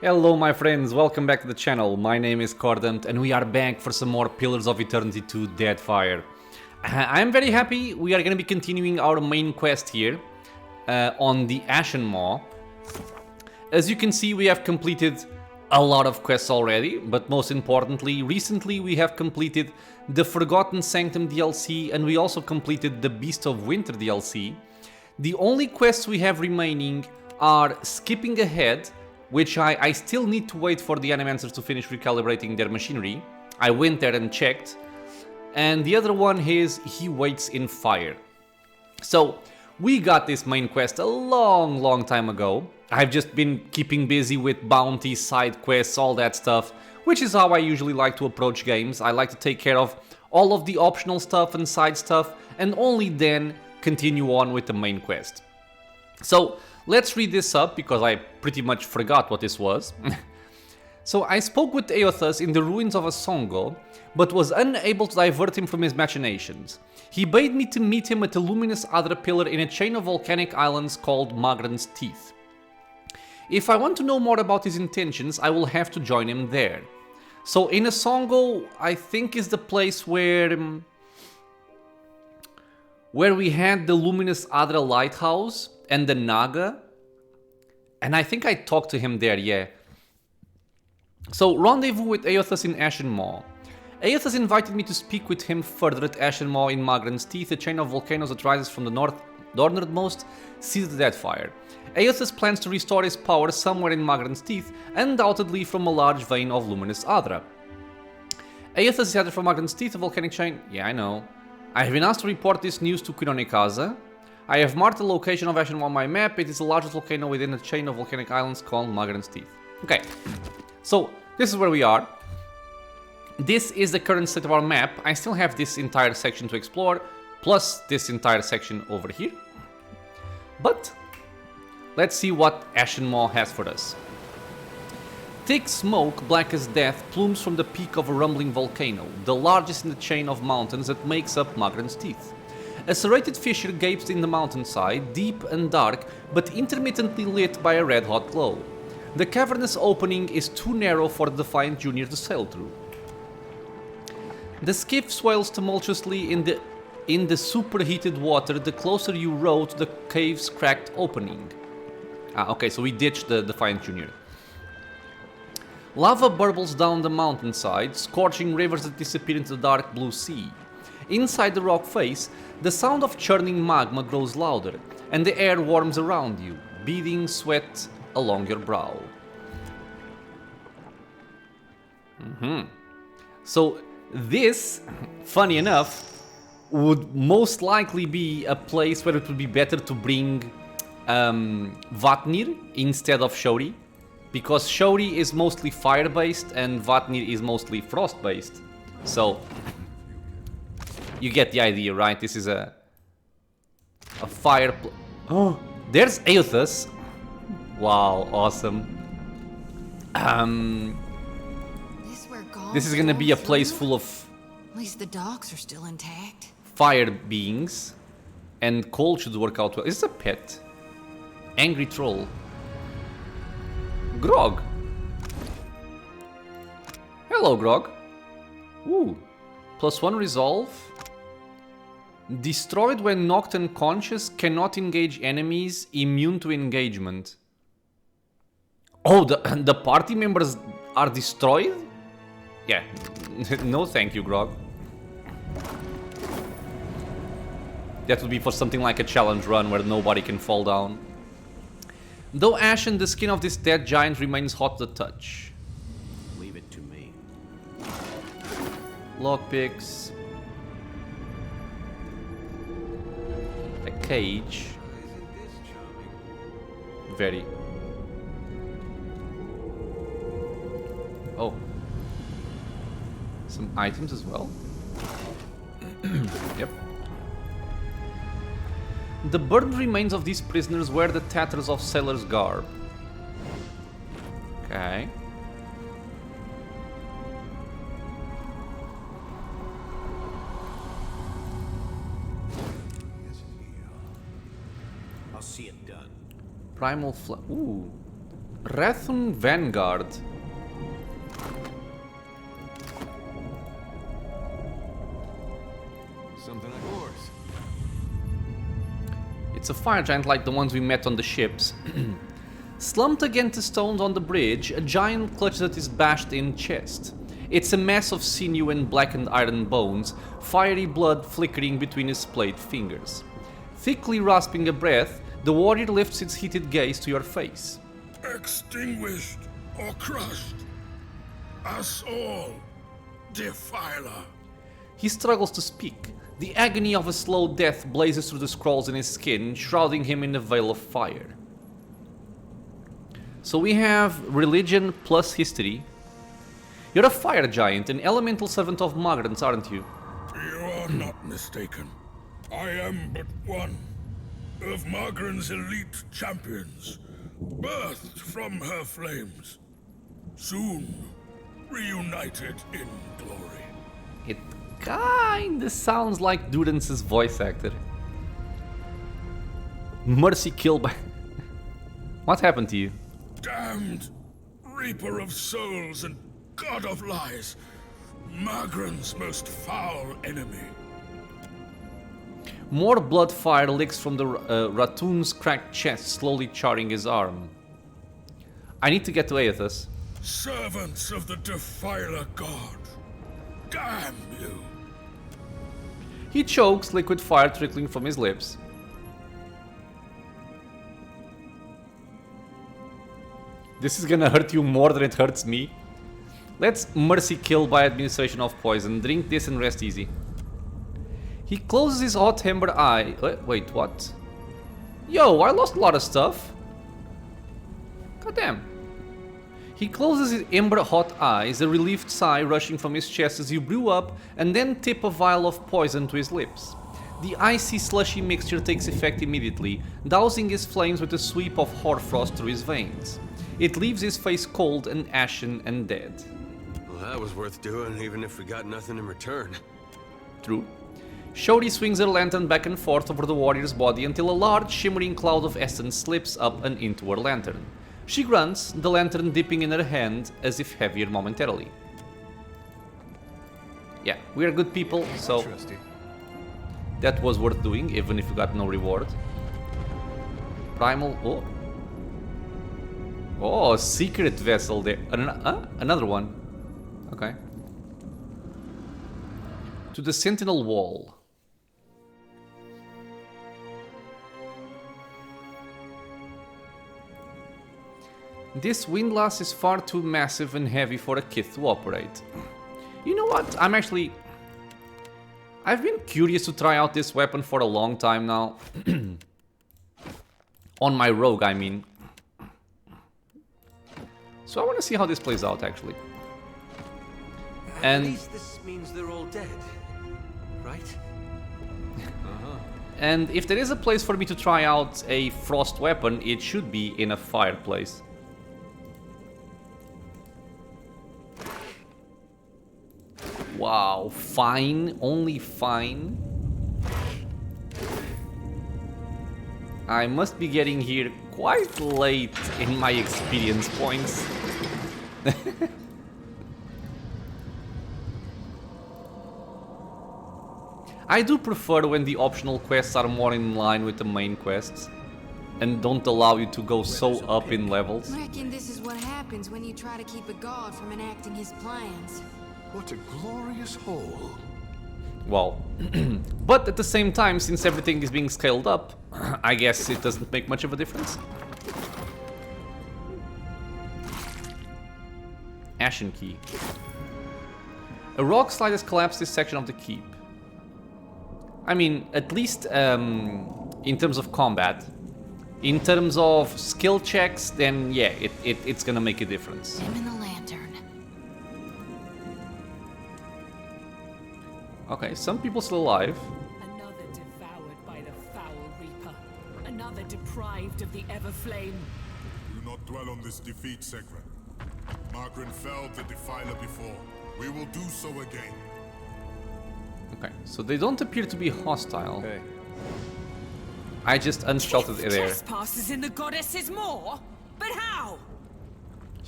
Hello my friends, welcome back to the channel. My name is Cordant and we are back for some more Pillars of Eternity 2 Deadfire. I am very happy we are going to be continuing our main quest here on the Ashen Maw. As you can see, we have completed a lot of quests already, but most importantly, recently we have completed the Forgotten Sanctum DLC and we also completed the Beast of Winter DLC. The only quests we have remaining are Skipping Ahead, which I still need to wait for the Animancers to finish recalibrating their machinery. I went there and checked. And the other one is He Waits in Fire. So, we got this main quest a long time ago. I've just been keeping busy with bounties, side quests, all that stuff, which is how I usually like to approach games. I like to take care of all of the optional stuff and side stuff, and only then continue on with the main quest. So, let's read this up, because I pretty much forgot what this was. So I spoke with Eothas in the ruins of Asongo, but was unable to divert him from his machinations. He bade me to meet him at the luminous Adra pillar in a chain of volcanic islands called Magran's Teeth. If I want to know more about his intentions, I will have to join him there. So in Asongo, I think is the place where we had the luminous Adra lighthouse and the Naga. And I think I talked to him there, yeah. So, rendezvous with Eothas in Ashen Maw. Eothas invited me to speak with him further at Ashen Maw in Magran's Teeth, a chain of volcanoes that rises from the northernmost seas of the Deadfire. Eothas plans to restore his power somewhere in Magran's Teeth, undoubtedly from a large vein of luminous Adra. Eothas is headed from Magran's Teeth, a volcanic chain. Yeah, I know. I have been asked to report this news to Queen Onikaza. I have marked the location of Ashen Maw on my map. It is the largest volcano within a chain of volcanic islands called Magran's Teeth. Okay, so this is where we are. This is the current state of our map. I still have this entire section to explore, plus this entire section over here. But let's see what Ashen Maw has for us. Thick smoke, black as death, plumes from the peak of a rumbling volcano, the largest in the chain of mountains that makes up Magran's Teeth. A serrated fissure gapes in the mountainside, deep and dark, but intermittently lit by a red-hot glow. The cavernous opening is too narrow for the Defiant Junior to sail through. The skiff swells tumultuously in the superheated water the closer you row to the cave's cracked opening. Okay, so we ditched the Defiant Junior. Lava burbles down the mountainside, scorching rivers that disappear into the dark blue sea. Inside the rock face, the sound of churning magma grows louder, and the air warms around you, beading sweat along your brow. So this, funny enough, would most likely be a place where it would be better to bring Vatnir instead of Shori, because Shori is mostly fire-based and Vatnir is mostly frost-based. So you get the idea, right? This is a fire. Oh, there's Eothas. Wow, awesome. This is gonna be a place full of, at least the docks are still intact, fire beings, and Cole should work out well. Is this a pet? Angry troll. Grog. Hello, Grog. Ooh. +1 resolve. Destroyed when knocked unconscious, cannot engage enemies, immune to engagement. Oh, the party members are destroyed? Yeah, no thank you, Grog. That would be for something like a challenge run where nobody can fall down. Though ashen, the skin of this dead giant remains hot to the touch. Leave it to me. Lockpicks. A cage. Very. Oh. Some items as well. Yep. The burned remains of these prisoners wear the tatters of sailor's garb. Okay. I'll see it done. Primal Ooh. Rathun Vanguard. Something like yours. It's a fire giant like the ones we met on the ships. Slumped against the stones on the bridge, a giant clutches at his bashed-in chest. It's a mess of sinew and blackened iron bones, fiery blood flickering between his splayed fingers. Thickly rasping a breath, the warrior lifts its heated gaze to your face. Extinguished or crushed. Us all, Defiler. He struggles to speak. The agony of a slow death blazes through the scrolls in his skin, shrouding him in a veil of fire. So we have religion plus history. You're a fire giant, an elemental servant of migrants, aren't you? You are not mistaken. I am but one of Margaren's elite champions, birthed from her flames, soon reunited in glory. It kinda sounds like Durance's voice actor. Mercy killed by... What happened to you? Damned Reaper of souls and God of lies, Margaren's most foul enemy. More blood fire licks from the Ratoon's cracked chest, slowly charring his arm. I need to get to Eothas. Servants of the Defiler God, damn you. He chokes, liquid fire trickling from his lips. This is gonna hurt you more than it hurts me. Let's mercy kill by administration of poison. Drink this and rest easy. He closes his hot amber eye. Wait, what? Yo, I lost a lot of stuff. God damn. He closes his amber hot eyes, a relieved sigh rushing from his chest as you brew up and then tip a vial of poison to his lips. The icy slushy mixture takes effect immediately, dousing his flames with a sweep of hoarfrost through his veins. It leaves his face cold and ashen and dead. Well, that was worth doing, even if we got nothing in return. True. Shodi swings her lantern back and forth over the warrior's body until a large shimmering cloud of essence slips up and into her lantern. She grunts, the lantern dipping in her hand as if heavier momentarily. Yeah, we are good people, so that was worth doing, even if we got no reward. Primal... Oh. Oh, secret vessel there. Another one. Okay. To the Sentinel Wall. This windlass is far too massive and heavy for a kith to operate. You know what? I've been curious to try out this weapon for a long time now. On my rogue, I mean. So I want to see how this plays out, actually. And at least this means they're all dead, right? And if there is a place for me to try out a frost weapon, it should be in a fireplace. Wow, fine, only fine. I must be getting here quite late in my experience points. I do prefer when the optional quests are more in line with the main quests and don't allow you to go so up in levels. Reckon this is what happens when you try to keep a god from enacting his plans. What a glorious hole. Well, but at the same time, since everything is being scaled up, I guess it doesn't make much of a difference. Ashen Key. A rock slide has collapsed this section of the keep. I mean, at least in terms of combat. In terms of skill checks, then yeah, it's gonna make a difference. Him in the lantern. Okay, some people still alive. Another devoured by the foul reaper. Another deprived of the Everflame. Do not dwell on this defeat, Segren. Margren felled the Defiler before. We will do so again. Okay, so they don't appear to be hostile. Okay. I just unshotted it there. Trespasses in the goddess's maw? But how?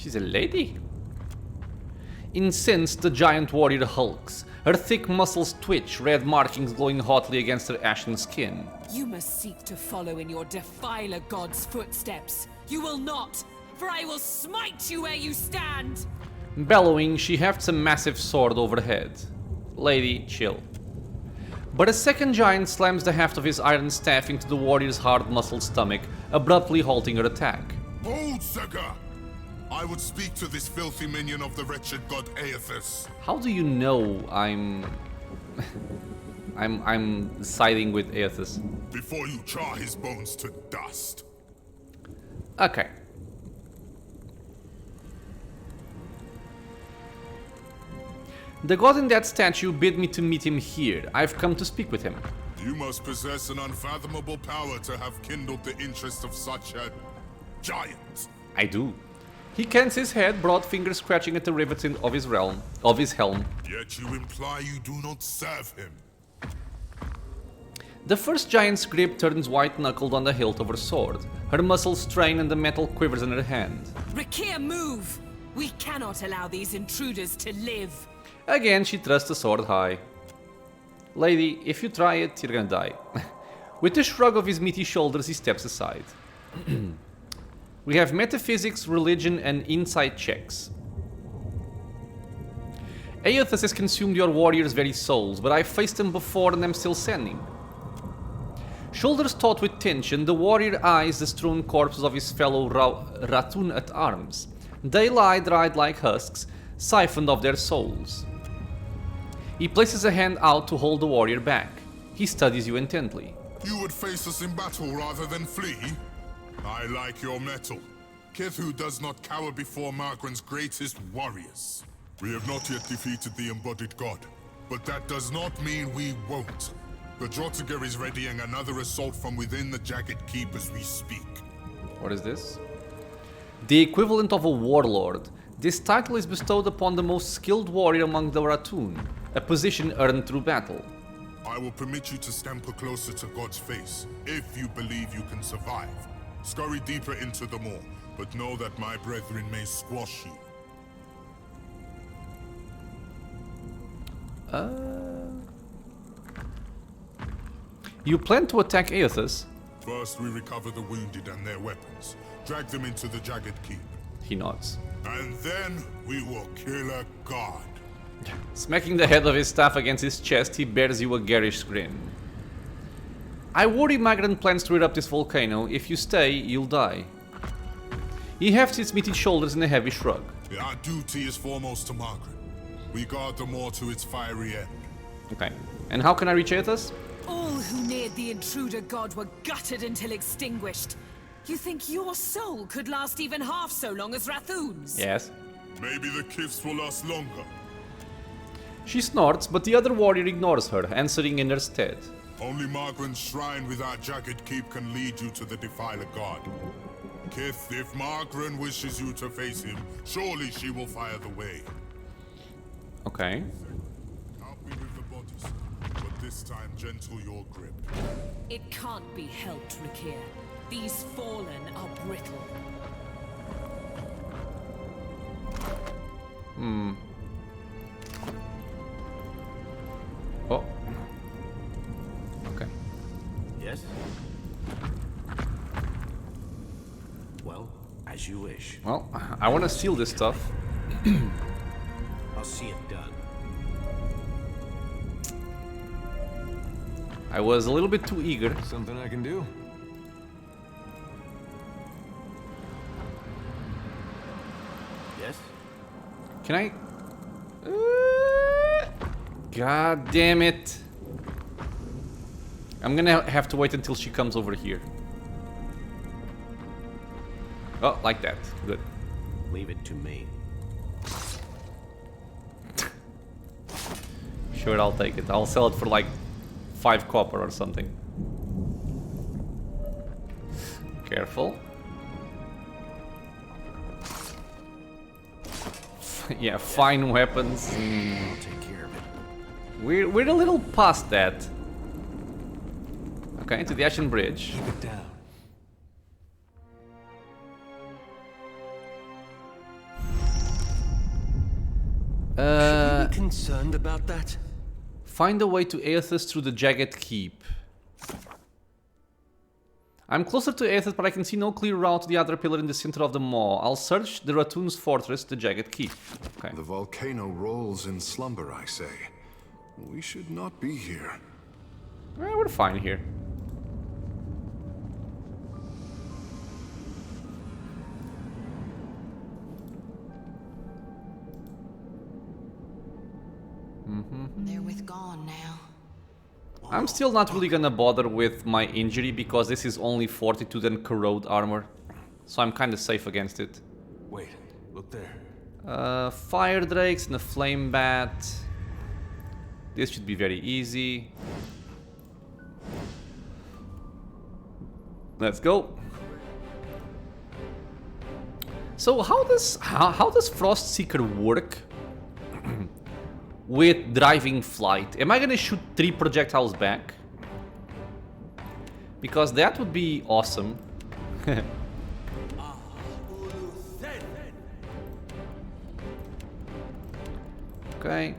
She's a lady. Incensed, the giant warrior hulks. Her thick muscles twitch, red markings glowing hotly against her ashen skin. You must seek to follow in your Defiler god's footsteps. You will not, for I will smite you where you stand! Bellowing, she hefts a massive sword overhead. Lady, chill. But a second giant slams the haft of his iron staff into the warrior's hard-muscled stomach, abruptly halting her attack. Hold, Sega! I would speak to this filthy minion of the wretched god Eothas. How do you know I'm siding with Eothas? Before you char his bones to dust. Okay. The god in that statue bid me to meet him here. I've come to speak with him. You must possess an unfathomable power to have kindled the interest of such a giant. I do. He cans his head, broad fingers scratching at the rivets of his helm. Yet you imply you do not serve him. The first giant's grip turns white-knuckled on the hilt of her sword. Her muscles strain and the metal quivers in her hand. Rakir, move! We cannot allow these intruders to live! Again, she thrusts the sword high. Lady, if you try it, you're gonna die. With a shrug of his meaty shoulders, he steps aside. We have metaphysics, religion, and insight checks. Eothas has consumed your warriors' very souls, but I've faced them before and I'm still standing. Shoulders taut with tension, the warrior eyes the strewn corpses of his fellow Ratun at arms. They lie dried like husks, siphoned of their souls. He places a hand out to hold the warrior back. He studies you intently. You would face us in battle rather than flee? I like your mettle. Kethu does not cower before Margren's greatest warriors. We have not yet defeated the embodied god, but that does not mean we won't. The Drotiger is readying another assault from within the Jagged Keep as we speak. What is this? The equivalent of a warlord. This title is bestowed upon the most skilled warrior among the Ratun, a position earned through battle. I will permit you to scamper closer to God's face, if you believe you can survive. Scurry deeper into the maw, but know that my brethren may squash you. You plan to attack Eothas? First, we recover the wounded and their weapons. Drag them into the Jagged Keep. He nods. And then we will kill a god. Smacking the head of his staff against his chest, he bears you a garish grin. I worry Magran plans to erupt this volcano. If you stay, you'll die. He hefts his meaty shoulders in a heavy shrug. Our duty is foremost to Margren. We guard the maw to its fiery end. Okay. And how can I reach Eothas? All who neared the intruder god were gutted until extinguished. You think your soul could last even half so long as Rathun's? Yes. Maybe the Kifs will last longer. She snorts, but the other warrior ignores her, answering in her stead. Only Margren's shrine with our Jagged Keep can lead you to the Defiler god. Kith, if Margren wishes you to face him, surely she will fire the way. Okay. Help me with the bodies, but this time gentle your grip. It can't be helped, Rakir. These fallen are brittle. Oh. Okay. Yes? Well, as you wish. Well, I want to steal this stuff. I'll see it done. I was a little bit too eager. Something I can do? Yes? Can I? God damn it. I'm gonna have to wait until she comes over here. Oh, like that. Good. Leave it to me. Sure, I'll take it. I'll sell it for like 5 copper or something. Careful. Yeah, fine weapons. I'll take care of it. We're a little past that. Okay, to the Ashen Bridge. Keep it down. Should we be concerned about that? Find a way to Eothas through the Jagged Keep. I'm closer to Eothas, but I can see no clear route to the other pillar in the center of the maw. I'll search the Ratoon's fortress, the Jagged Keep. Okay. The volcano rolls in slumber, I say. We should not be here. We're fine here. They're with gone now. I'm still not really gonna bother with my injury because this is only fortitude and corrode armor. So I'm kinda safe against it. Wait, look there. Fire drakes and a flame bat. This should be very easy. Let's go. So how does Frostseeker work with driving flight? Am I gonna shoot 3 projectiles back? Because that would be awesome. Okay.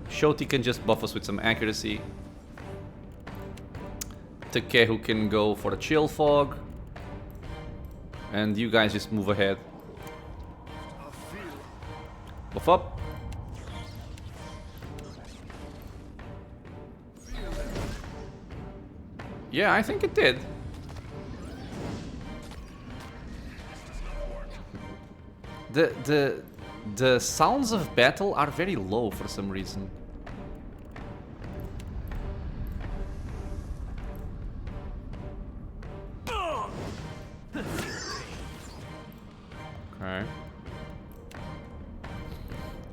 Shoti can just buff us with some accuracy. Takehu can go for a chill fog. And you guys just move ahead. Buff up. Yeah, I think it did. The sounds of battle are very low for some reason. Okay.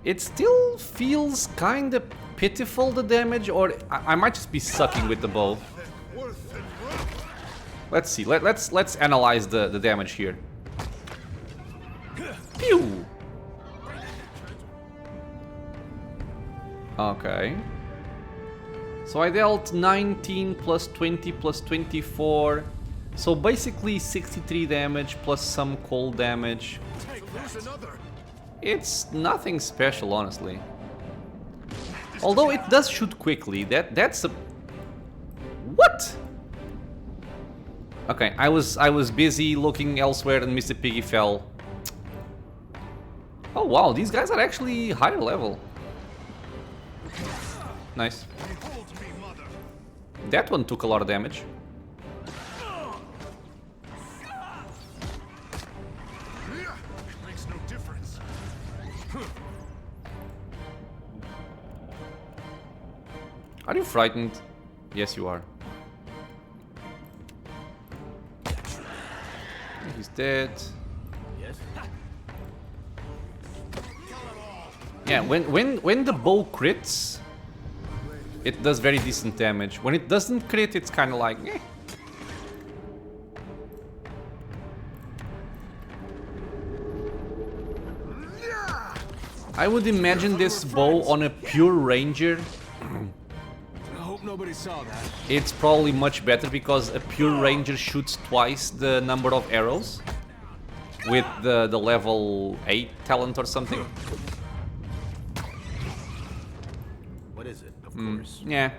It still feels kinda pitiful, the damage, or I might just be sucking with the bow. Let's see. Let's analyze the damage here. Pew! Okay. So I dealt 19 plus 20 plus 24. So basically 63 damage plus some cold damage. It's nothing special, honestly. Although it does shoot quickly. That's a... What? Okay, I was busy looking elsewhere and Mr. Piggy fell. Oh wow, these guys are actually higher level. Nice. That one took a lot of damage. Makes no difference. Are you frightened? Yes, you are. He's dead. Yes? Yeah, when the bow crits, it does very decent damage. When it doesn't crit, it's kind of like, eh. I would imagine this bow on a pure ranger. I hope nobody saw that. It's probably much better because a pure ranger shoots twice the number of arrows with the level 8 talent or something. What is it? Of course. Yeah.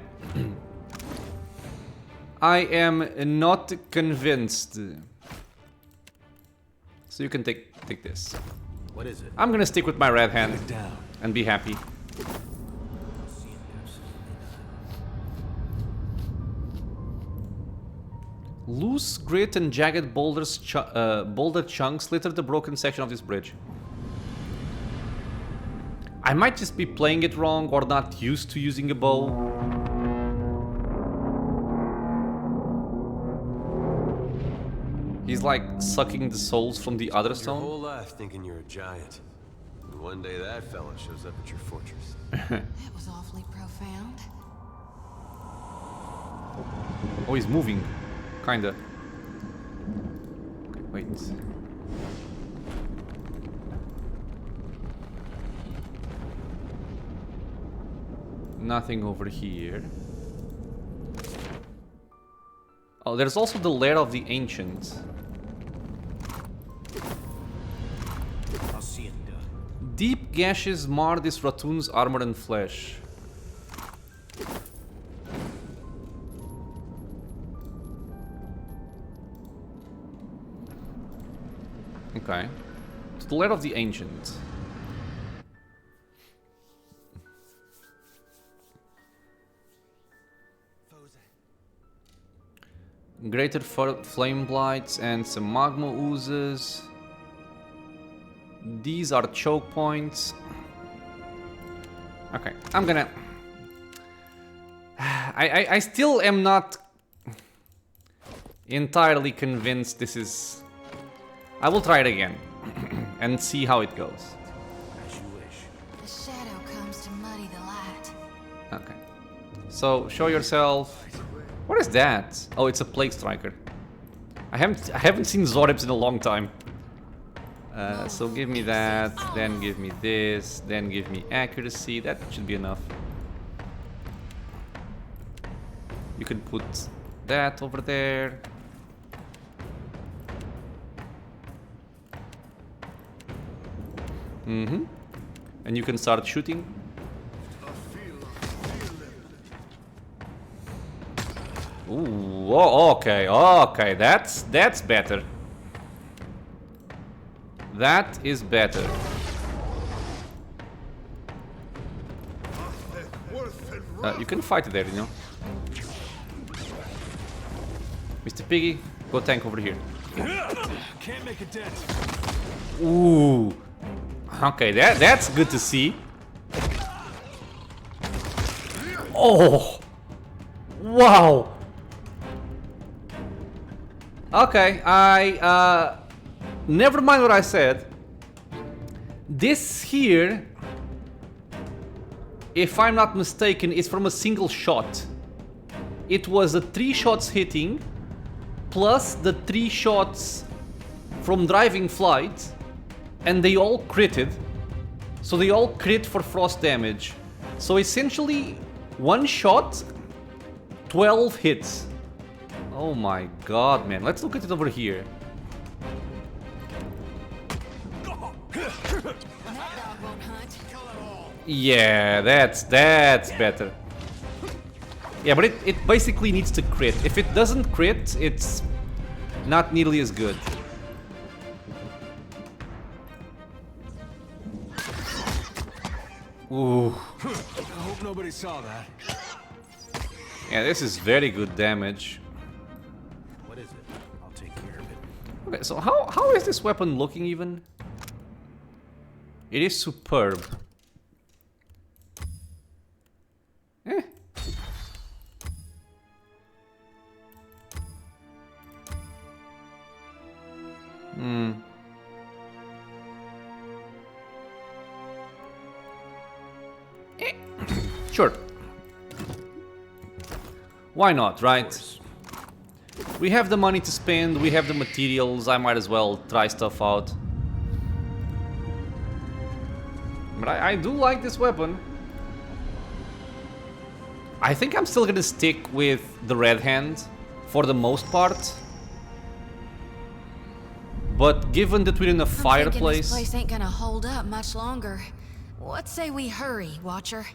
I am not convinced. So you can take this. What is it? I'm gonna stick with my red hand and be happy. Loose grit and jagged boulders boulder chunks litter the broken section of this bridge. I might just be playing it wrong or not used to using a bow. He's like sucking the souls from the other Your stone. whole life thinking you're a giant. And one day that fella shows up at your fortress. That was awfully profound. Oh, he's moving. Kinda. Okay, wait. Nothing over here. Oh, there's also the lair of the Ancient. I'll see it done. Deep gashes mar this ratoon's armor and flesh. Okay. To the lair of the Ancient. Greater flame blights and some magma oozes. These are choke points. Okay, I'm gonna... I still am not entirely convinced this is... I will try it again and see how it goes. As you wish. The shadow comes to muddy the light. Okay. So, show yourself. What is that? Oh, it's a Plague Striker. I haven't seen Zoribs in a long time. So give me that, then give me this, then give me accuracy. That should be enough. You can put that over there. And you can start shooting. Ooh, oh, okay, okay, that's better. That is better. You can fight it there, you know. Mr. Piggy, go tank over here. Can't make a dent. Ooh. Okay, that's good to see. Oh. Wow. Okay, never mind what I said. This here, if I'm not mistaken, is from a single shot. It was the 3 shots hitting, plus the 3 shots from driving flight, and they all critted. So they all crit for frost damage. So essentially, 1 shot, 12 hits. Oh my god, man. Let's look at it over here. Yeah, that's better. Yeah, but it basically needs to crit. If it doesn't crit, it's not nearly as good. Ooh. I hope nobody saw that. Yeah, this is very good damage. What is it? I'll take care of it. Okay, so how is this weapon looking even? It is superb. Eh. Sure. Why not, right? We have the money to spend, we have the materials, I might as well try stuff out. But I do like this weapon. I think I'm still gonna stick with the red hand for the most part. But given that we're in a fireplace, This place ain't gonna hold up much longer. What say we hurry, Watcher?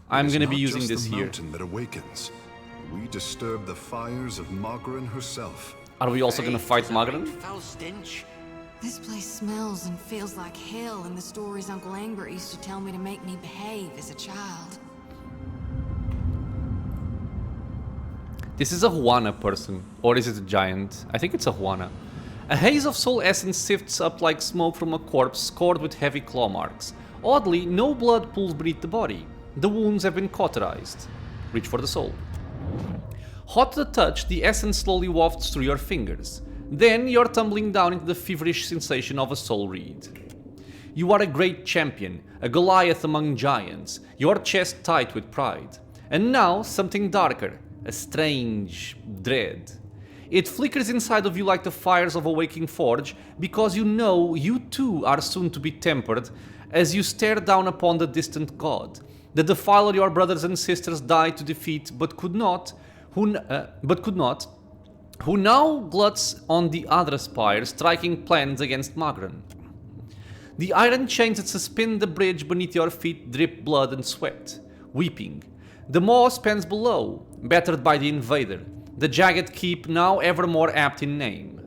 I'm gonna be It's not using just this the here. mountain that awakens. We disturb the fires of Magran herself. Are we also gonna fight Magran? Foul stench. This place smells and feels like hell, and the stories Uncle Angbert used to tell me to make me behave as a child. This is a Juana person, or is it a giant? I think it's a Juana. A haze of soul essence sifts up like smoke from a corpse scored with heavy claw marks. Oddly, no blood pools beneath the body. The wounds have been cauterized. Reach for the soul. Hot to the touch, the essence slowly wafts through your fingers. Then you're tumbling down into the feverish sensation of a soul reed. You are a great champion, a Goliath among giants, your chest tight with pride. And now something darker, a strange dread. It flickers inside of you like the fires of a waking forge, because you know you too are soon to be tempered as you stare down upon the distant god, the defiler your brothers and sisters died to defeat but could not, who now gluts on the other spire, striking plans against Magran. The iron chains that suspend the bridge beneath your feet drip blood and sweat. Weeping, the maw spans below, battered by the invader, the jagged keep now ever more apt in name.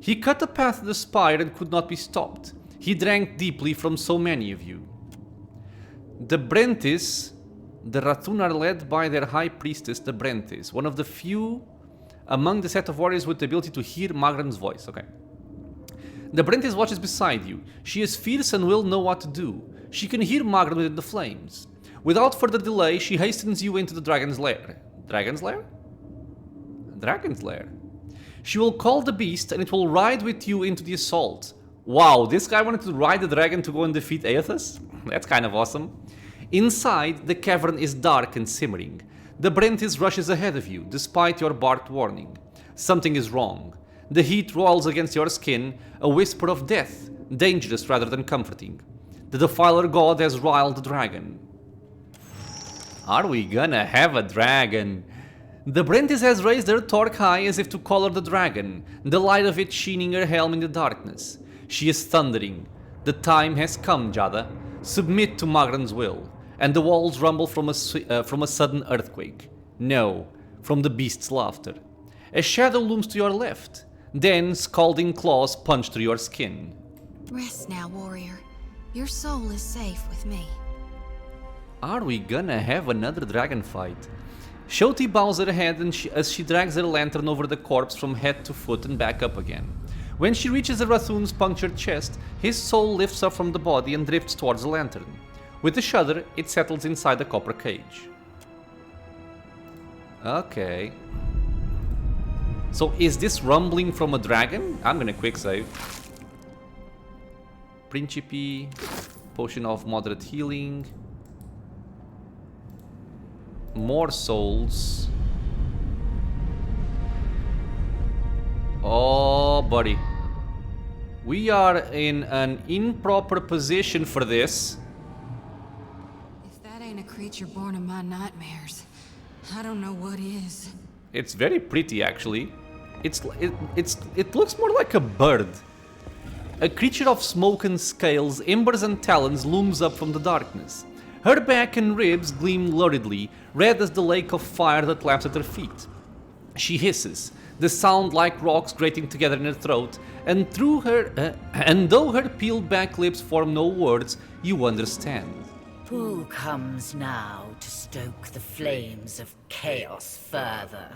He cut a path to the spire and could not be stopped. He drank deeply from so many of you. The Brentis, the Rathun are led by their high priestess, the Brentis, one of the few among the set of warriors with the ability to hear Magran's voice. Okay. The Brentis watches beside you. She is fierce and will know what to do. She can hear Magran within the flames. Without further delay, she hastens you into the dragon's lair. Dragon's lair? Dragon's lair. She will call the beast and it will ride with you into the assault. Wow, this guy wanted to ride the dragon to go and defeat Eothas? That's kind of awesome. Inside, the cavern is dark and simmering. The Brentis rushes ahead of you, despite your barked warning. Something is wrong. The heat rolls against your skin, a whisper of death, dangerous rather than comforting. The Defiler god has riled the dragon. Are we gonna have a dragon? The Brentis has raised her torque high as if to collar the dragon, the light of it sheening her helm in the darkness. She is thundering. The time has come, Jada. Submit to Magran's will. And the walls rumble from a sudden earthquake. No, from the beast's laughter. A shadow looms to your left. Then scalding claws punch through your skin. Rest now, warrior. Your soul is safe with me. Are we gonna have another dragon fight? Shoti bows her head as she drags her lantern over the corpse from head to foot and back up again. When she reaches the Rathun's punctured chest, his soul lifts up from the body and drifts towards the lantern. With a shudder, it settles inside the copper cage. Okay. So is this rumbling from a dragon? I'm gonna quick save. Principe, potion of moderate healing. More souls. Oh, buddy. We are in an improper position for this. If that ain't a creature born of my nightmares, I don't know what is. It's very pretty, actually. It looks more like a bird. A creature of smoke and scales, embers and talons looms up from the darkness. Her back and ribs gleam luridly, red as the lake of fire that laps at her feet. She hisses, the sound like rocks grating together in her throat, and though her peeled back lips form no words, you understand. Who comes now to stoke the flames of chaos further?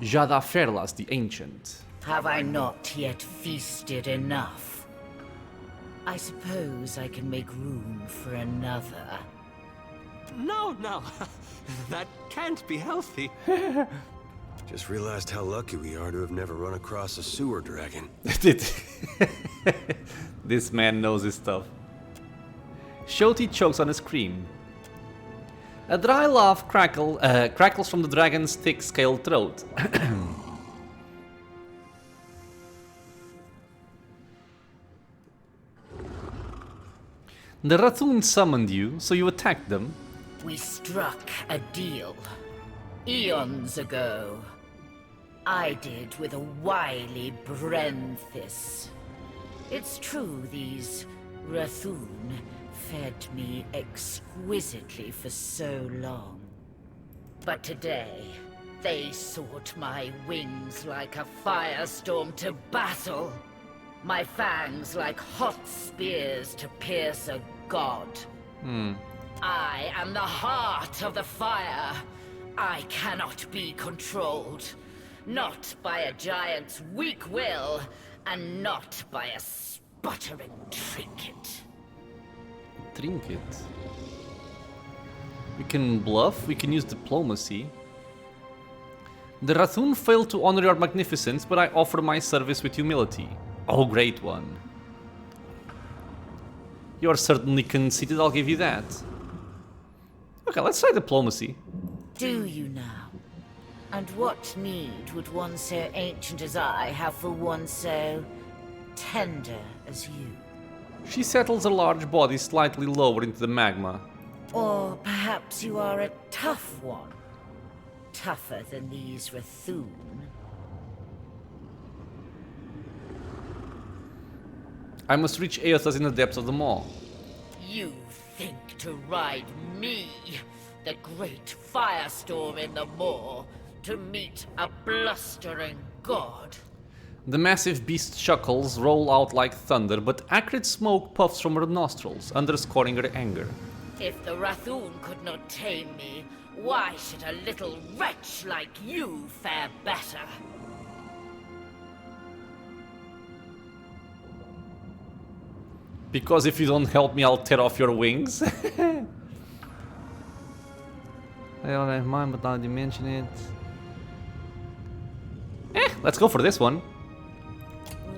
Jadaferlas the Ancient. Have I not yet feasted enough? I suppose I can make room for another. No, that can't be healthy. Just realized how lucky we are to have never run across a sewer dragon. This man knows his stuff. Shoti chokes on a scream. A dry laugh crackles from the dragon's thick-scaled throat. The Rathun summoned you, so you attacked them. We struck a deal. Eons ago. I did with a wily Brenthis. It's true these Rathun fed me exquisitely for so long. But today, they sought my wings like a firestorm to battle. My fangs like hot spears to pierce a god. I am the heart of the fire. I cannot be controlled. Not by a giant's weak will, and not by a sputtering trinket. Trinket? We can bluff, we can use diplomacy. The Rathun failed to honor your magnificence, but I offer my service with humility. Oh, great one. You're certainly conceited, I'll give you that. Okay, let's try diplomacy. Do you now? And what need would one so ancient as I have for one so tender as you? She settles her large body slightly lower into the magma. Or perhaps you are a tough one? Tougher than these Rathun? I must reach Eothas in the depths of the maw. You think to ride me, the great firestorm in the maw, to meet a blustering god? The massive beast's chuckles roll out like thunder, but acrid smoke puffs from her nostrils, underscoring her anger. If the Rathoon could not tame me, why should a little wretch like you fare better? Because if you don't help me, I'll tear off your wings. I don't have mine, but now you mention it. Let's go for this one.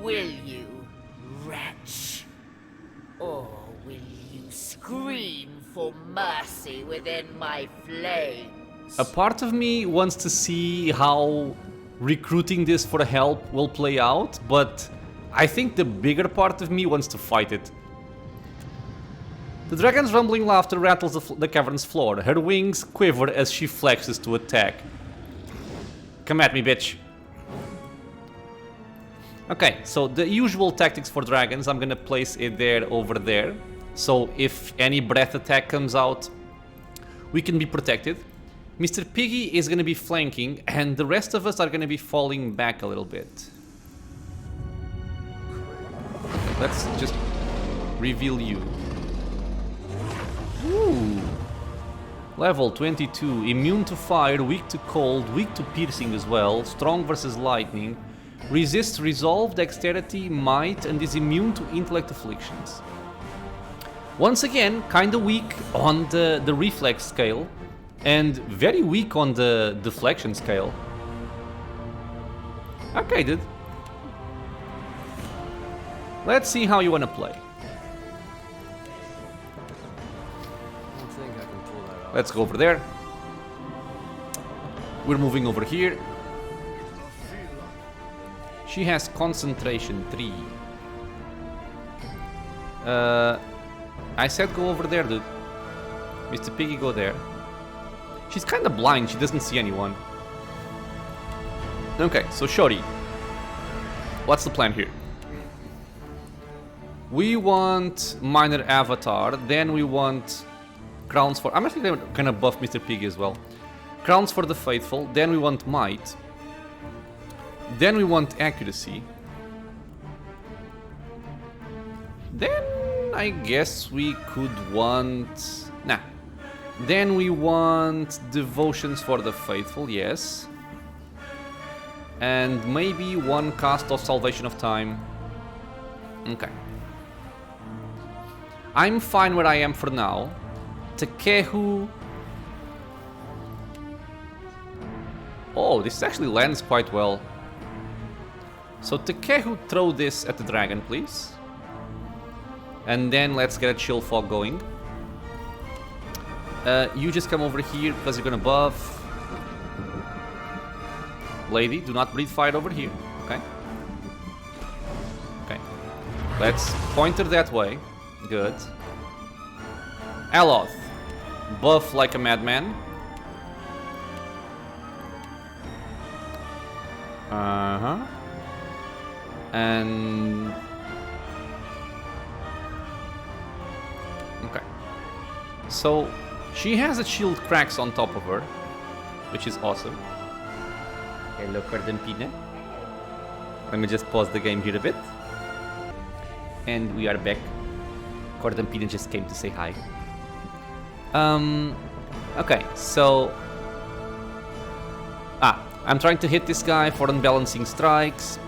Will you, wretch? Or will you scream for mercy within my flames? A part of me wants to see how recruiting this for help will play out, but I think the bigger part of me wants to fight it. The dragon's rumbling laughter rattles the cavern's floor. Her wings quiver as she flexes to attack. Come at me, bitch. Okay, so the usual tactics for dragons, I'm gonna place it there over there. So if any breath attack comes out, we can be protected. Mr. Piggy is gonna be flanking, and the rest of us are gonna be falling back a little bit. Let's just reveal you. Ooh. Level 22, immune to fire, weak to cold, weak to piercing as well, strong versus lightning, resists resolve, dexterity, might, and is immune to intellect afflictions. Once again, kinda weak on the reflex scale, and very weak on the deflection scale. Okay, dude. Let's see how you wanna play. Let's go over there. We're moving over here. She has concentration 3. I said go over there, dude. Mr. Piggy, go there. She's kind of blind, she doesn't see anyone. Okay, so Shori, what's the plan here? We want Minor Avatar, then we want Crowns for... I'm actually gonna buff Mr. Piggy as well. Crowns for the Faithful, then we want Might. Then we want Accuracy. Then I guess we could want... Nah. Then we want Devotions for the Faithful, yes. And maybe one cast of Salvation of Time. Okay. I'm fine where I am for now. Tekehu. Oh, this actually lands quite well. So Tekehu, throw this at the dragon, please. And then let's get a chill fog going. You just come over here because you're gonna buff. Lady, do not breathe fire over here, okay? Okay. Let's point her that way. Good. Eothas, buff like a madman. Uh-huh. And... okay. So, she has a shield cracks on top of her, which is awesome. Hello, Cordampina. Let me just pause the game here a bit. And we are back. Cordampina just came to say hi. Okay, so... I'm trying to hit this guy for unbalancing strikes.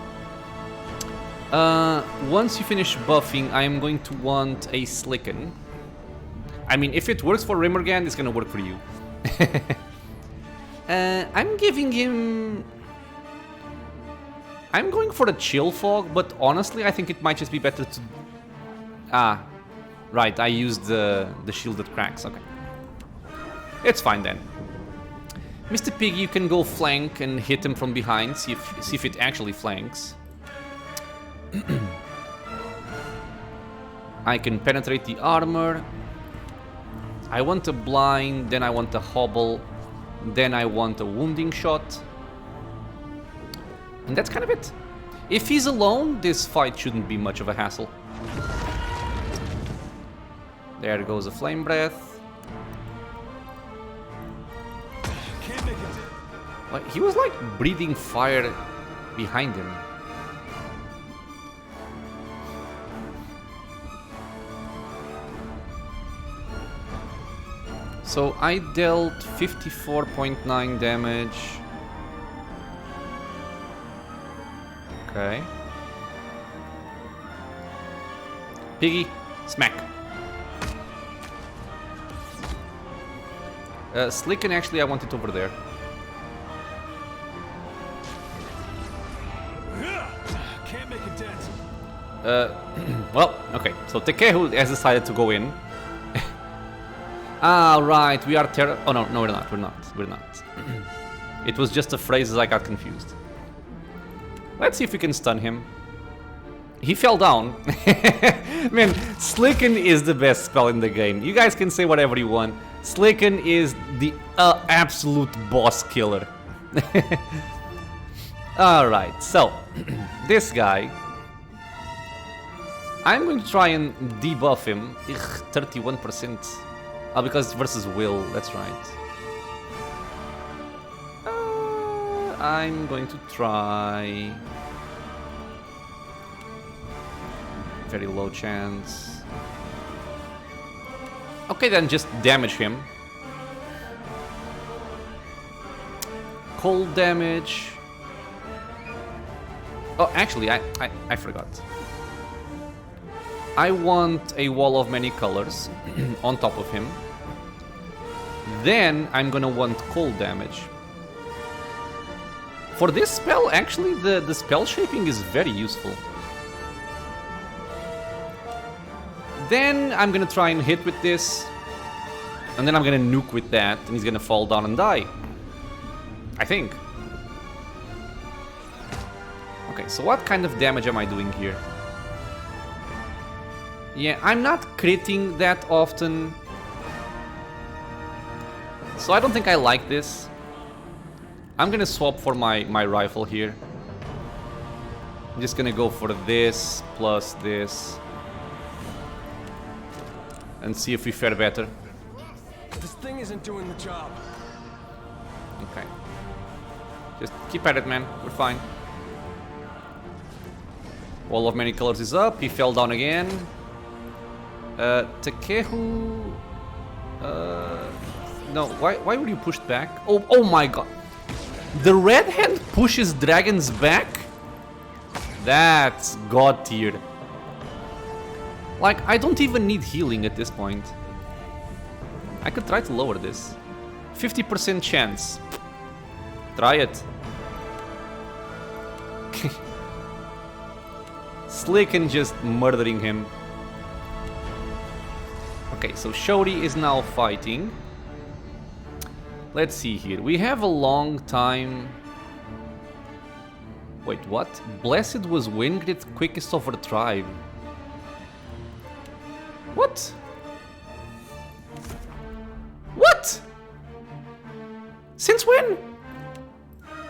Once you finish buffing, I am going to want a Slicken. I mean, if it works for Rimmergand, it's gonna work for you. I'm giving him... I'm going for the Chill Fog, but honestly, I think it might just be better to... right, I used the shield that cracks, okay. It's fine then. Mr. Pig, you can go flank and hit him from behind, see if it actually flanks. I can penetrate the armor. I want a blind, then I want a hobble, then I want a wounding shot. And that's kind of it. If he's alone, this fight shouldn't be much of a hassle. There goes a flame breath. Can't make it. Like, he was like breathing fire behind him. So I dealt 54.9 damage. Okay. Piggy, smack. Slicken, actually, I want it over there. Can't make a dent. Well, okay. So Tekehu has decided to go in. Ah, right. We are Oh no, no, we're not. We're not. We're not. It was just a phrase as I got confused. Let's see if we can stun him. He fell down. Man, Slicken is the best spell in the game. You guys can say whatever you want. Slicken is the absolute boss killer. Alright, so this guy, I'm going to try and debuff him. 31%. Oh, because it's versus Will, that's right. I'm going to try. Very low chance. Okay, then just damage him. Cold damage. Oh, actually, I forgot. I want a wall of many colors on top of him. Then I'm gonna want cold damage. For this spell, actually, the spell shaping is very useful. Then I'm gonna try and hit with this. And then I'm gonna nuke with that, and he's gonna fall down and die. I think. Okay, so what kind of damage am I doing here? Yeah, I'm not critting that often. So I don't think I like this. I'm gonna swap for my rifle here. I'm just gonna go for this plus this. And see if we fare better. This thing isn't doing the job. Okay. Just keep at it, man. We're fine. Wall of many colors is up. He fell down again. Tekehu... no, why were you pushed back? Oh my god. The red hand pushes dragons back? That's god tier. Like, I don't even need healing at this point. I could try to lower this. 50% chance. Try it. Slicken just murdering him. Okay, so Shodi is now fighting. Let's see here. We have a long time. Wait, what? Blessed was Wingrid quickest of our tribe. What? What? Since when?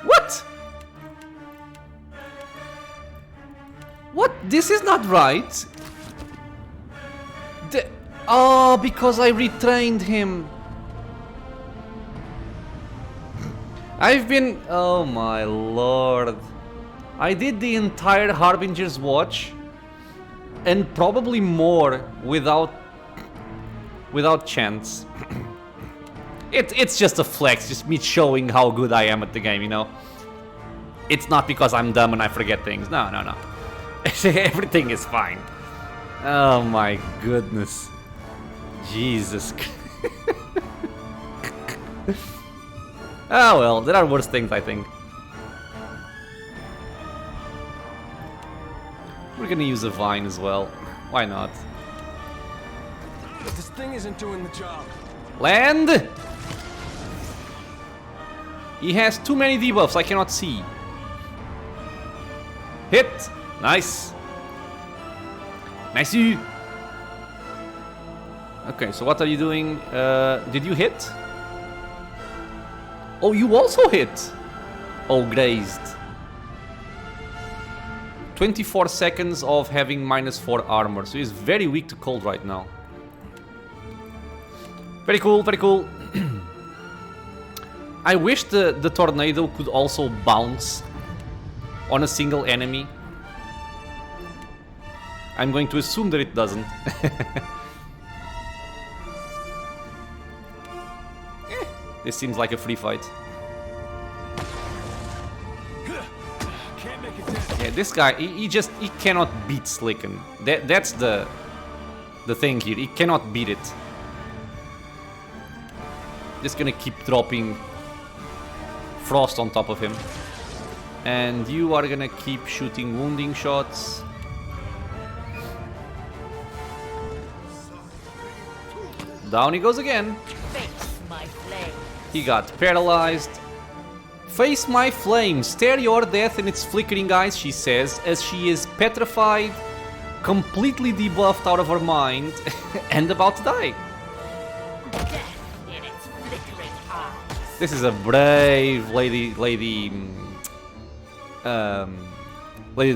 What? What? This is not right. Oh, because I retrained him. I've been... Oh my lord. I did the entire Harbinger's Watch. And probably more without chance. It's just a flex, just me showing how good I am at the game, you know? It's not because I'm dumb and I forget things. No. Everything is fine. Oh my goodness. Jesus. Oh well, there are worse things, I think. We're gonna use a vine as well. Why not? This thing isn't doing the job. Land! He has too many debuffs, I cannot see. Hit! Nice! Nice! Okay, so what are you doing? Did you hit? Oh, you also hit! Oh, grazed. 24 seconds of having -4 armor, so he's very weak to cold right now. Very cool, very cool. I wish the tornado could also bounce on a single enemy. I'm going to assume that it doesn't. This seems like a free fight. Yeah, this guy, he cannot beat Slicken. That's the thing here. He cannot beat it. Just gonna keep dropping frost on top of him. And you are gonna keep shooting wounding shots. Down he goes again. He got paralyzed. Face my flame, stare your death in its flickering eyes, she says, as she is petrified, completely debuffed out of her mind, and about to die. This is a brave Lady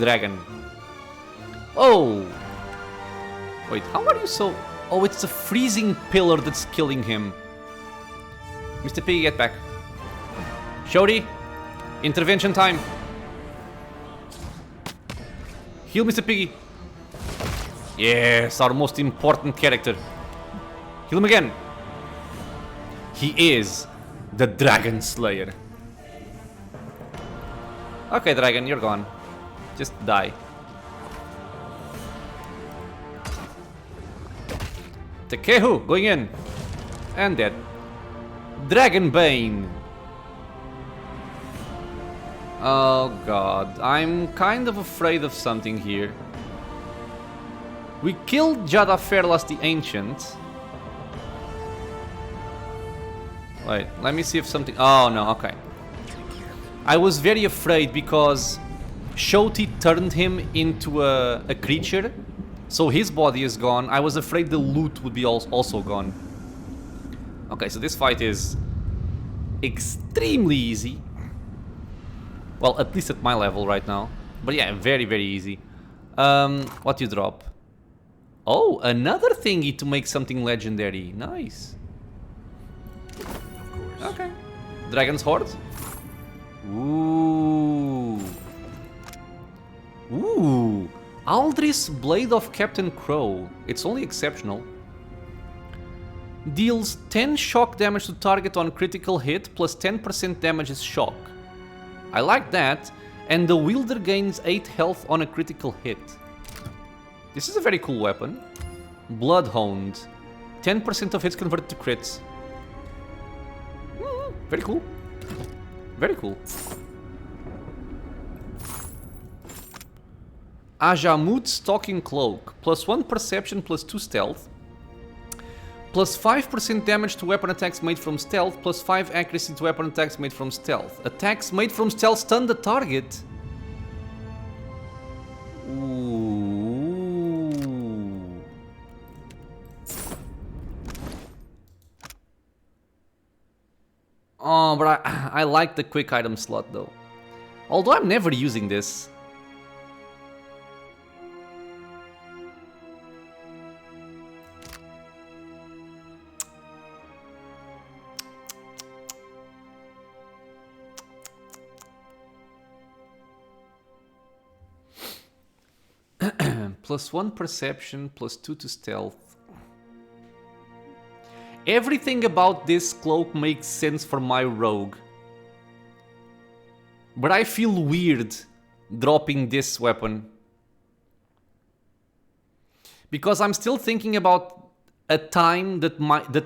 Dragon. Oh! Wait, how are you so... Oh, it's the freezing pillar that's killing him. Mr. Piggy, get back. Shody, intervention time. Heal Mr. Piggy. Yes, our most important character. Heal him again. He is the Dragon Slayer. Okay, Dragon, you're gone. Just die. Tekehu, going in. And dead. Dragon Bane. Oh god, I'm kind of afraid of something here. We killed Jadaferlas the Ancient. Wait, let me see if something... Oh no, okay. I was very afraid because Shoti turned him into a creature, so his body is gone. I was afraid the loot would be also gone. Okay, so this fight is extremely easy. Well, at least at my level right now. But yeah, very, very easy. What you drop? Oh, another thingy to make something legendary. Nice. Of course. Okay. Dragon's Horde. Ooh. Ooh. Aldris Blade of Captain Crow. It's only exceptional. Deals 10 shock damage to target on critical hit, plus 10% damage as shock. I like that, and the wielder gains 8 health on a critical hit. This is a very cool weapon. Bloodhound. 10% of hits converted to crits. Very cool. Very cool. Ajamut Stalking Cloak. Plus 1 perception, plus 2 stealth. Plus 5% damage to weapon attacks made from stealth, plus 5 accuracy to weapon attacks made from stealth. Attacks made from stealth stun the target. Ooh. Oh, but I like the quick item slot though. Although I'm never using this. Plus 1 perception, plus 2 to stealth. Everything about this cloak makes sense for my rogue. But I feel weird dropping this weapon. Because I'm still thinking about a time that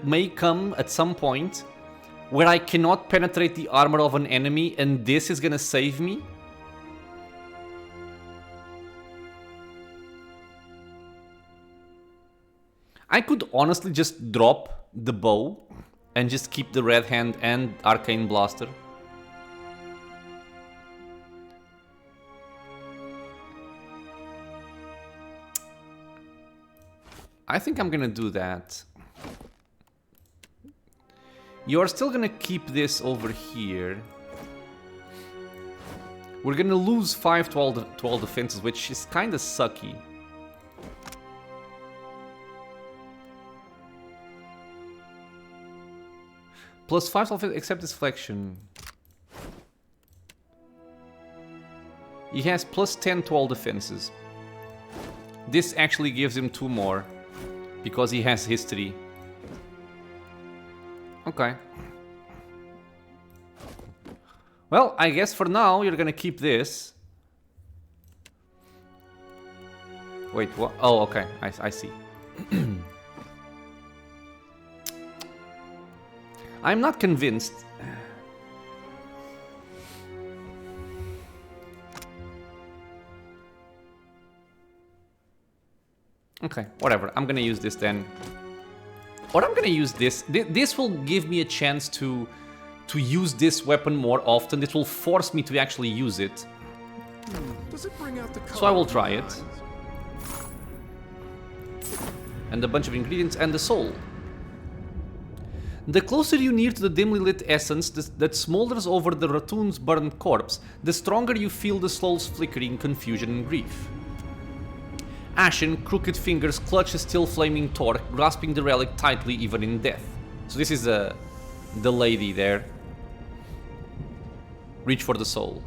may come at some point where I cannot penetrate the armor of an enemy and this is gonna save me. I could honestly just drop the bow and just keep the red hand and arcane blaster. I think I'm gonna do that. You're still gonna keep this over here. We're gonna lose 5 to all defenses, which is kinda sucky. Plus 5 to all defense, except his flexion. He has plus 10 to all defenses. This actually gives him 2 more, because he has history. Okay. Well, I guess for now you're gonna keep this. Wait, what? Oh, okay, I see. I'm not convinced. Okay, whatever. I'm gonna use this then. Or I'm gonna use this. This will give me a chance to use this weapon more often. It will force me to actually use it. Does it bring out the So I will try it. And a bunch of ingredients and the soul. The closer you near to the dimly lit essence that smolders over the ratoon's burned corpse, the stronger you feel the soul's flickering confusion and grief. Ashen, crooked fingers clutch a still flaming torque, grasping the relic tightly even in death. So this is the lady there. Reach for the soul.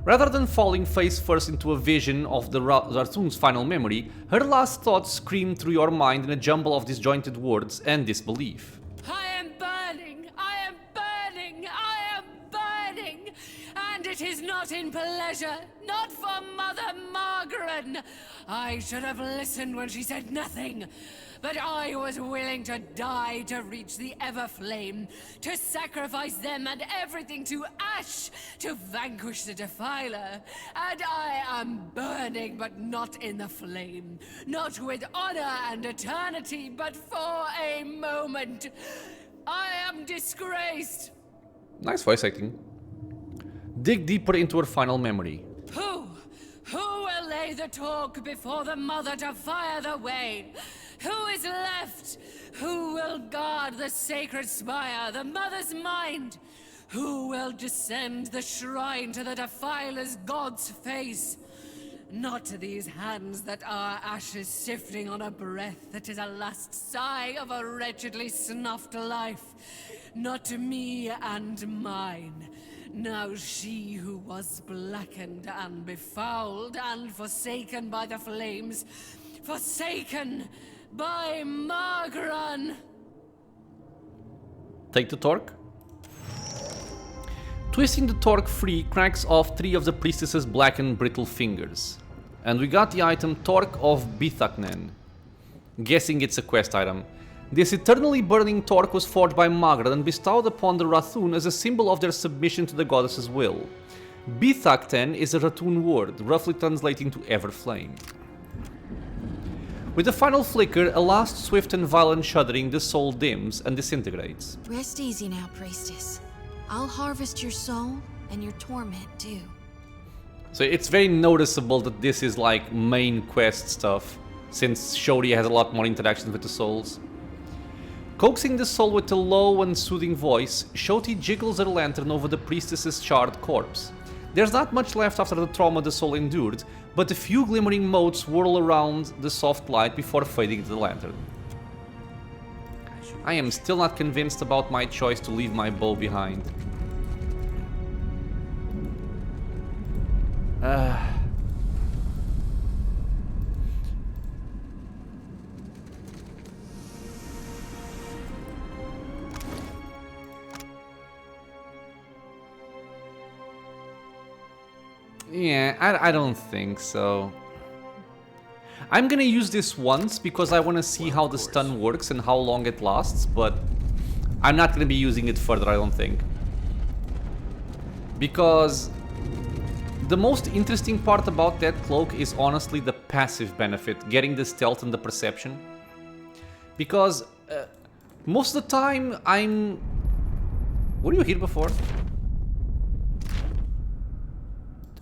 Rather than falling face first into a vision of the ratoon's final memory, her last thoughts scream through your mind in a jumble of disjointed words and disbelief. I am burning! I am burning! I am burning! And it is not in pleasure, not for Mother Margaret. I should have listened when she said nothing. But I was willing to die to reach the Everflame, to sacrifice them and everything to ash, to vanquish the Defiler. And I am burning, but not in the flame. Not with honor and eternity, but for a moment. I am disgraced. Nice voice acting. Dig deeper into her final memory. Who will lay the talk before the Mother to fire the way? Who is left? Who will guard the sacred spire, the Mother's mind? Who will descend the shrine to the Defiler's God's face? Not to these hands that are ashes sifting on a breath that is a last sigh of a wretchedly snuffed life. Not to me and mine. Now she who was blackened and befouled and forsaken by the flames, forsaken by Margaret. Take the torque. Twisting the torque free cracks off 3 of the priestess's blackened brittle fingers. And we got the item Torque of Bithaknen. Guessing it's a quest item. This eternally burning torque was forged by Margaret and bestowed upon the Rathoon as a symbol of their submission to the goddess's will. Bithakten is a Rathoon word, roughly translating to Everflame. With the final flicker, a last swift and violent shuddering, the soul dims and disintegrates. Rest easy now, priestess. I'll harvest your soul and your torment too. So it's very noticeable that this is like main quest stuff, since Shori has a lot more interactions with the souls. Coaxing the soul with a low and soothing voice, Shoti jiggles her lantern over the priestess's charred corpse. There's not much left after the trauma the soul endured, but a few glimmering motes whirl around the soft light before fading into the lantern. I am still not convinced about my choice to leave my bow behind. Yeah, I don't think so. I'm gonna use this once because I want to see how the stun works and how long it lasts, but I'm not gonna be using it further, I don't think. Because the most interesting part about that cloak is honestly the passive benefit, getting the stealth and the perception. Because most of the time I'm... Were you here before?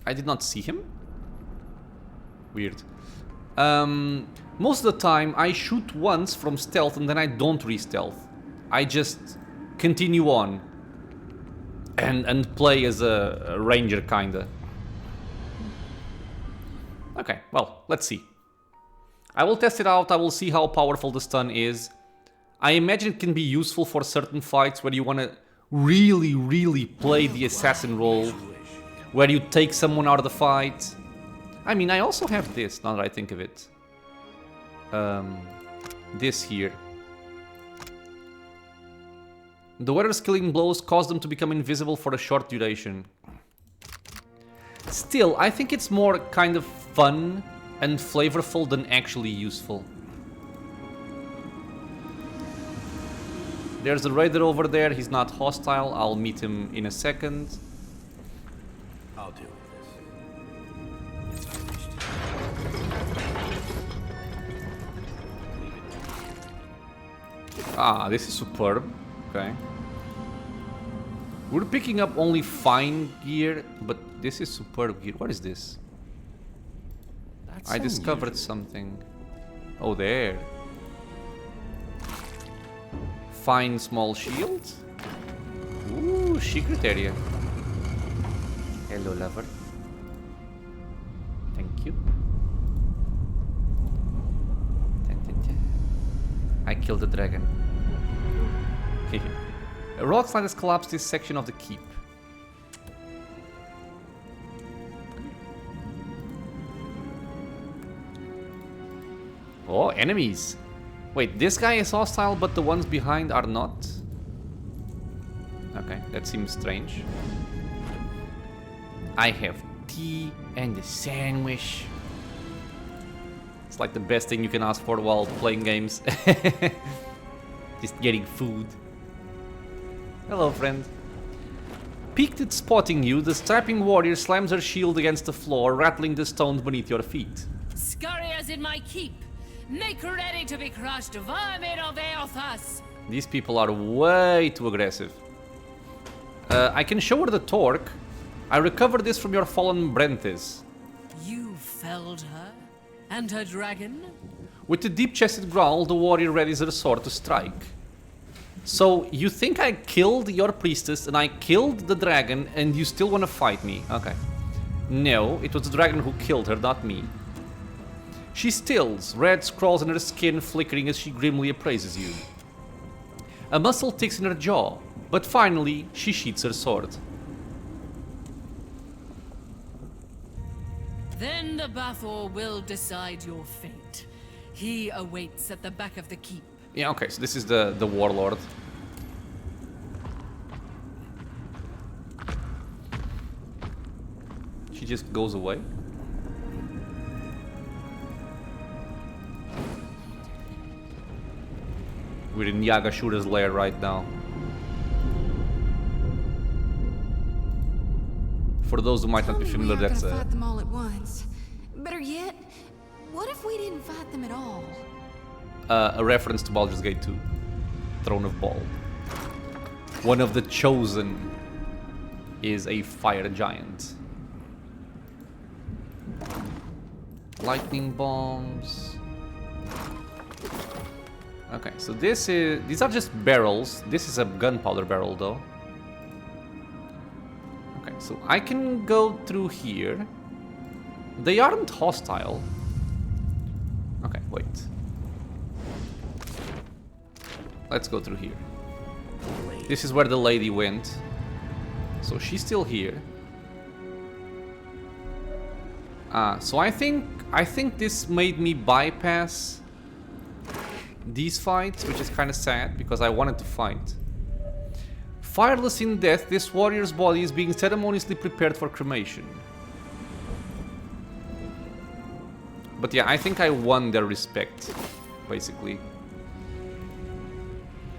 I did not see him? Weird. Most of the time I shoot once from stealth and then I don't re-stealth. I just continue on. and play as a ranger, kinda. Okay, well, let's see. I will test it out, I will see how powerful the stun is. I imagine it can be useful for certain fights where you want to really play the assassin role, where you take someone out of the fight. I mean, I also have this, now that I think of it. This here. The wearer's killing blows cause them to become invisible for a short duration. Still, I think it's more kind of fun and flavorful than actually useful. There's a raider over there, he's not hostile, I'll meet him in a second. I'll deal with this. Ah, this is superb. Okay. We're picking up only fine gear, but this is superb gear. What is this? I discovered something. Oh, there. Fine small shield. Ooh, secret area. Hello, lover. Thank you. I killed the dragon. A rock slide has collapsed this section of the keep. Oh, enemies. Wait, this guy is hostile, but the ones behind are not? Okay, that seems strange. I have tea and a sandwich. It's like the best thing you can ask for while playing games. Just getting food. Hello, friend. Peaked at spotting you, the strapping warrior slams her shield against the floor, rattling the stones beneath your feet. Scurriers in my keep! Make ready to be crushed, vermin of Eothas! These people are way too aggressive. I can show her the torque. I recovered this from your fallen Brenthes. You felled her? And her dragon? With a deep-chested growl, the warrior readies her sword to strike. So, you think I killed your priestess and I killed the dragon and you still want to fight me? Okay. No, it was the dragon who killed her, not me. She stills, red scrawls in her skin flickering as she grimly appraises you. A muscle ticks in her jaw, but finally she sheaths her sword. Then the Bathor will decide your fate. He awaits at the back of the keep. Yeah, okay, so this is the warlord. She just goes away. We're in Yagashura's lair right now. For those who might not be familiar, that's fight them all at once. Better yet, what if we didn't fight them at all? A reference to Baldur's Gate 2, Throne of Ball. One of the chosen is a fire giant. Lightning bombs. Okay, so these are just barrels. This is a gunpowder barrel though. Okay, so I can go through here. They aren't hostile. Okay, wait. Let's go through here. This is where the lady went. So she's still here. So I think this made me bypass these fights, which is kind of sad because I wanted to fight. Fireless in death, this warrior's body is being ceremoniously prepared for cremation. But yeah, I think I won their respect, basically.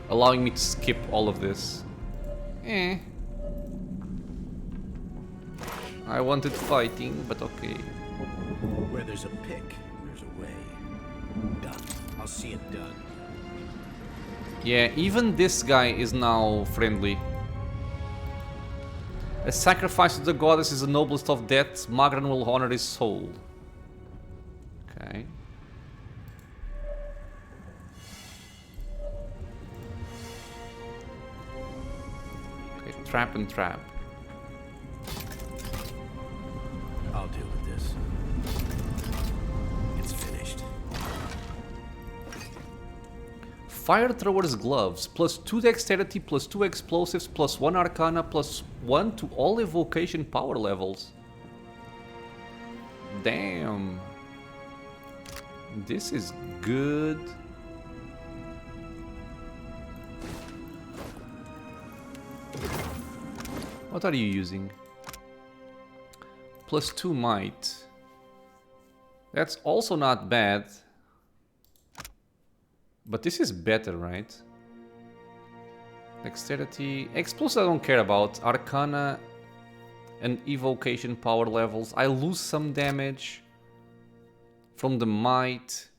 Allowing me to skip all of this. I wanted fighting, but okay. Where there's a pick, there's a way. Done. I'll see it done. Yeah, even this guy is now friendly. A sacrifice to the goddess is the noblest of deaths. Magran will honor his soul. Okay. Okay, Trap and trap. I'll deal with this. It's finished. Fire Thrower's Gloves. +2 dexterity, +2 explosives, +1 arcana, +1 to all evocation power levels. Damn. This is good. What are you using? +2 might. That's also not bad. But this is better, right? Dexterity. Explosives I don't care about. Arcana and evocation power levels. I lose some damage from the might.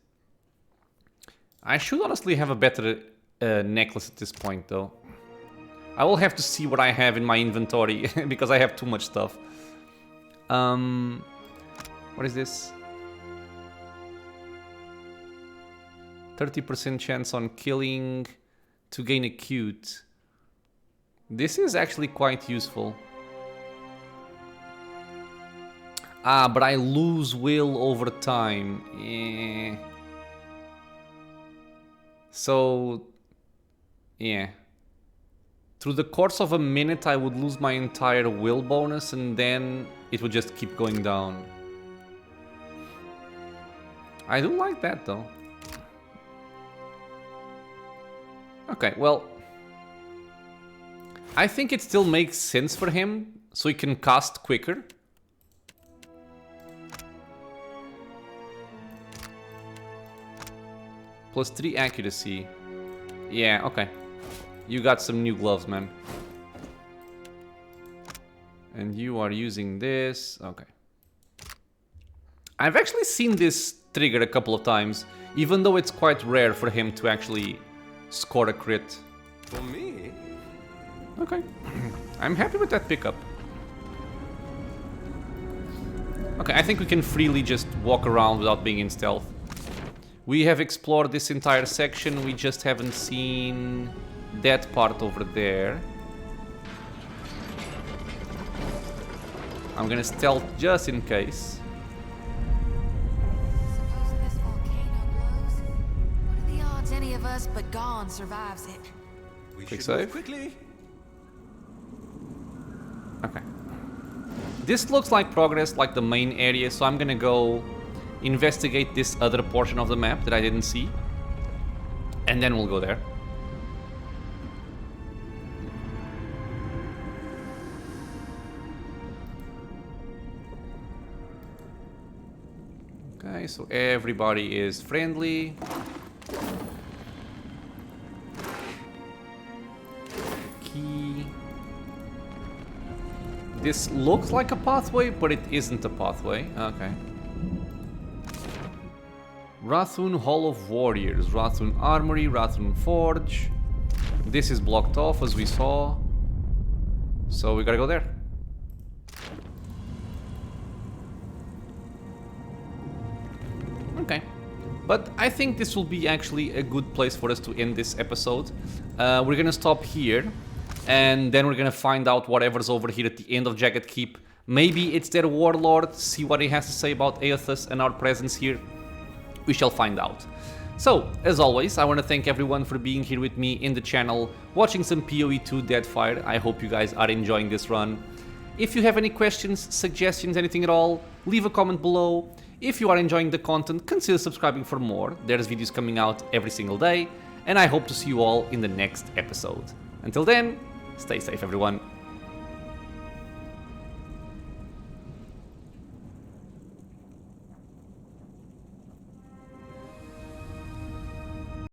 I should honestly have a better necklace at this point, though. I will have to see what I have in my inventory because I have too much stuff. What is this? 30% chance on killing to gain acute. This is actually quite useful. Ah, but I lose will over time. So, yeah. Through the course of a minute, I would lose my entire will bonus, and then it would just keep going down. I do like that, though. Okay, well, I think it still makes sense for him, so he can cast quicker. +3 accuracy. Yeah, okay. You got some new gloves, man. And you are using this. Okay. I've actually seen this trigger a couple of times, even though it's quite rare for him to actually score a crit. For me? Okay. I'm happy with that pickup. Okay, I think we can freely just walk around without being in stealth. We have explored this entire section, we just haven't seen that part over there. I'm gonna stealth just in case. Supposing this volcano blows, what are the odds any of us but Gone survives it? We Quick should save. move quickly. Okay. This looks like progress, like the main area, so I'm gonna go investigate this other portion of the map that I didn't see. And then we'll go there. Okay, so everybody is friendly. Key. This looks like a pathway, but it isn't a pathway. Okay. Rathun Hall of Warriors, Rathun Armory, Rathun Forge. This is blocked off as we saw. So we gotta go there. Okay. But I think this will be actually a good place for us to end this episode. We're gonna stop here. And then we're gonna find out whatever's over here at the end of Jagged Keep. Maybe it's their warlord, see what he has to say about Eothas and our presence here. We shall find out. So, as always, I want to thank everyone for being here with me in the channel, watching some PoE2 Deadfire. I hope you guys are enjoying this run. If you have any questions, suggestions, anything at all, leave a comment below. If you are enjoying the content, consider subscribing for more. There's videos coming out every single day, and I hope to see you all in the next episode. Until then, stay safe everyone.